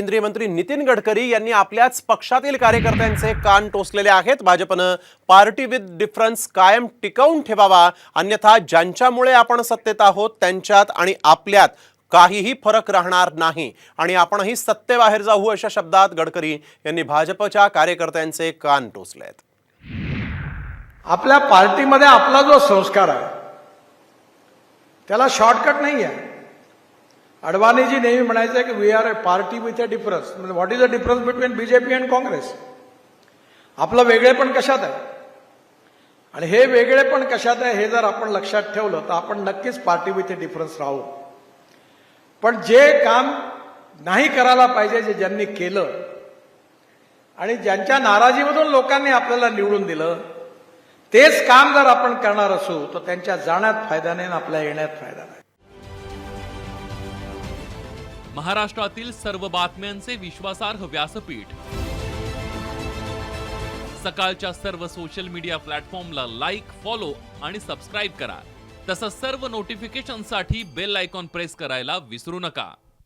केंद्रीय मंत्री नितीन गडकरी यांनी आपल्याच पक्षातील कार्यकर्त्यांचे कान टोचलेले आहेत। भाजपनं पार्टी विथ डिफरन्स कायम टिकवून ठेवावा, अन्यथा ज्यांच्यामुळे आपण सत्तेत आहोत त्यांच्यात आणि आपल्यात काहीही फरक राहणार नाही आणि आपणही सत्तेबाहेर जाऊ, अशा शब्दात गडकरी यांनी भाजपच्या कार्यकर्त्यांचे कान टोचलेत। आपल्या पार्टीमध्ये आपला जो संस्कार आहे त्याला शॉर्टकट नाही आहे। अडवाणीजी नेहमी म्हणायचे की we are a party with a difference. म्हणजे what is the difference between BJP and Congress? आपलं वेगळेपण कशात आहे आणि हे वेगळेपण कशात आहे हे जर आपण लक्षात ठेवलं तर आपण नक्कीच पार्टी विथ अ डिफरन्स राहू। पण जे काम नाही करायला पाहिजे, जे ज्यांनी केलं आणि ज्यांच्या नाराजीमधून लोकांनी आपल्याला निवडून दिलं, तेच काम जर आपण करणार असू तर त्यांच्या जाण्यात फायदा नाही आणि आपल्या येण्यात फायदा नाही। महाराष्ट्रातील सर्व बातम्यांचे विश्वासार्ह व्यासपीठ, सकाळच्या सर्व सोशल मीडिया प्लॅटफॉर्मला लाईक, फॉलो आणि सबस्क्राईब करा। तसंच सर्व नोटिफिकेशनसाठी बेल आयकॉन प्रेस करायला विसरू नका।